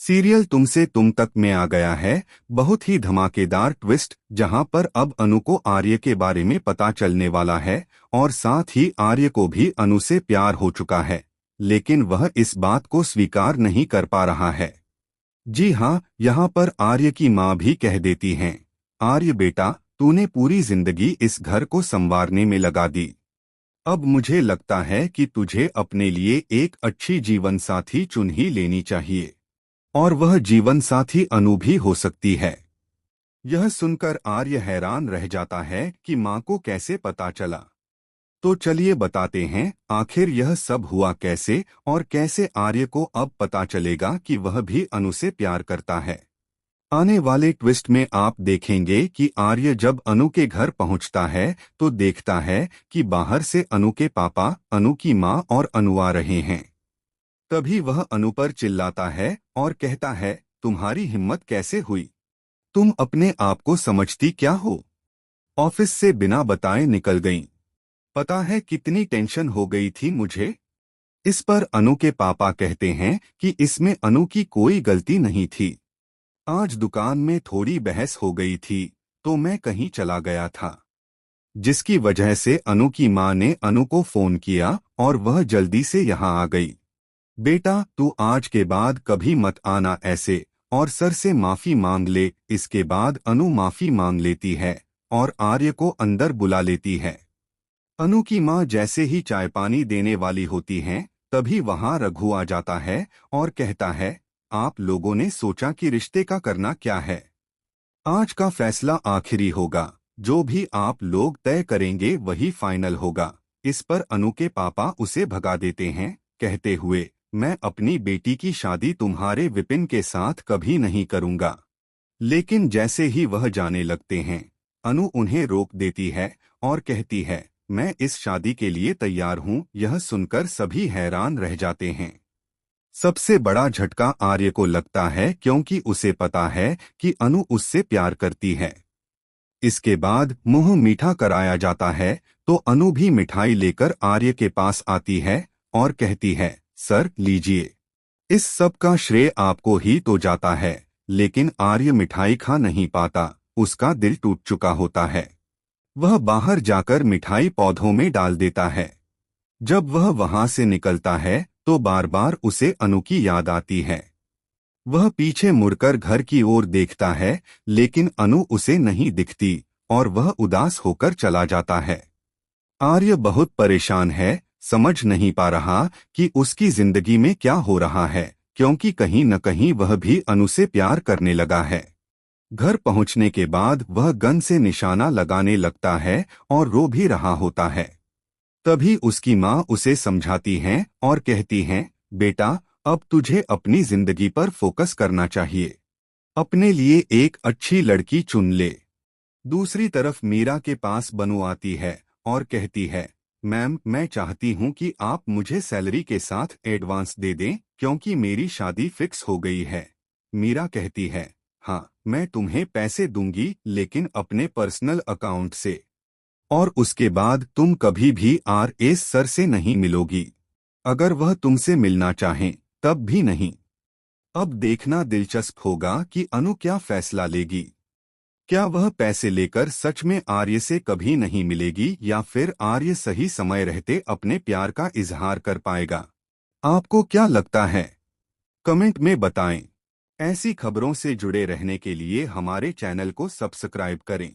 Serial तुमसे तुम तक में आ गया है। बहुत ही धमाकेदार ट्विस्ट, जहां पर अब अनु को आर्य के बारे में पता चलने वाला है और साथ ही आर्य को भी अनु से प्यार हो चुका है, लेकिन वह इस बात को स्वीकार नहीं कर पा रहा है। जी हाँ, यहाँ पर आर्य की माँ भी कह देती हैं, आर्य बेटा, तूने पूरी जिंदगी इस घर को संवारने में लगा दी। अब मुझे लगता है कि तुझे अपने लिए एक अच्छी जीवन साथी चुन ही लेनी चाहिए, और वह जीवन साथी अनु भी हो सकती है। यह सुनकर आर्य हैरान रह जाता है कि माँ को कैसे पता चला। तो चलिए बताते हैं आखिर यह सब हुआ कैसे, और कैसे आर्य को अब पता चलेगा कि वह भी अनु से प्यार करता है। आने वाले ट्विस्ट में आप देखेंगे कि आर्य जब अनु के घर पहुंचता है तो देखता है कि बाहर से अनु के पापा, अनु की माँ और अनु आ रहे हैं। तभी वह अनु पर चिल्लाता है और कहता है, तुम्हारी हिम्मत कैसे हुई? तुम अपने आप को समझती क्या हो? ऑफिस से बिना बताए निकल गईं। पता है कितनी टेंशन हो गई थी मुझे। इस पर अनु के पापा कहते हैं कि इसमें अनु की कोई गलती नहीं थी। आज दुकान में थोड़ी बहस हो गई थी तो मैं कहीं चला गया था, जिसकी वजह से अनु की माँ ने अनु को फोन किया और वह जल्दी से यहाँ आ गई। बेटा, तू आज के बाद कभी मत आना ऐसे, और सर से माफी मांग ले। इसके बाद अनु माफी मांग लेती है और आर्य को अंदर बुला लेती है। अनु की माँ जैसे ही चाय पानी देने वाली होती हैं, तभी वहां रघु आ जाता है और कहता है, आप लोगों ने सोचा कि रिश्ते का करना क्या है? आज का फैसला आखिरी होगा, जो भी आप लोग तय करेंगे वही फाइनल होगा। इस पर अनु के पापा उसे भगा देते हैं, कहते हुए, मैं अपनी बेटी की शादी तुम्हारे विपिन के साथ कभी नहीं करूंगा। लेकिन जैसे ही वह जाने लगते हैं, अनु उन्हें रोक देती है और कहती है, मैं इस शादी के लिए तैयार हूं। यह सुनकर सभी हैरान रह जाते हैं। सबसे बड़ा झटका आर्य को लगता है, क्योंकि उसे पता है कि अनु उससे प्यार करती है। इसके बाद मुंह मीठा कराया जाता है तो अनु भी मिठाई लेकर आर्य के पास आती है और कहती है, सर लीजिए। इस सब का श्रेय आपको ही तो जाता है। लेकिन आर्य मिठाई खा नहीं पाता, उसका दिल टूट चुका होता है। वह बाहर जाकर मिठाई पौधों में डाल देता है। जब वह वहां से निकलता है तो बार बार उसे अनु की याद आती है। वह पीछे मुड़कर घर की ओर देखता है, लेकिन अनु उसे नहीं दिखती और वह उदास होकर चला जाता है। आर्य बहुत परेशान है, समझ नहीं पा रहा कि उसकी जिंदगी में क्या हो रहा है, क्योंकि कहीं न कहीं वह भी अनु से प्यार करने लगा है। घर पहुंचने के बाद वह गन से निशाना लगाने लगता है और रो भी रहा होता है। तभी उसकी माँ उसे समझाती हैं और कहती हैं, बेटा, अब तुझे अपनी जिंदगी पर फोकस करना चाहिए। अपने लिए एक अच्छी लड़की चुन ले। दूसरी तरफ मीरा के पास बनु आती है और कहती है, मैम, मैं चाहती हूँ कि आप मुझे सैलरी के साथ एडवांस दे दें, क्योंकि मेरी शादी फिक्स हो गई है। मीरा कहती है, हाँ, मैं तुम्हें पैसे दूंगी, लेकिन अपने पर्सनल अकाउंट से, और उसके बाद तुम कभी भी आर.एस. सर से नहीं मिलोगी। अगर वह तुमसे मिलना चाहें तब भी नहीं। अब देखना दिलचस्प होगा कि अनु क्या फैसला लेगी। क्या वह पैसे लेकर सच में आर्य से कभी नहीं मिलेगी, या फिर आर्य सही समय रहते अपने प्यार का इजहार कर पाएगा? आपको क्या लगता है? कमेंट में बताएं। ऐसी खबरों से जुड़े रहने के लिए हमारे चैनल को सब्सक्राइब करें।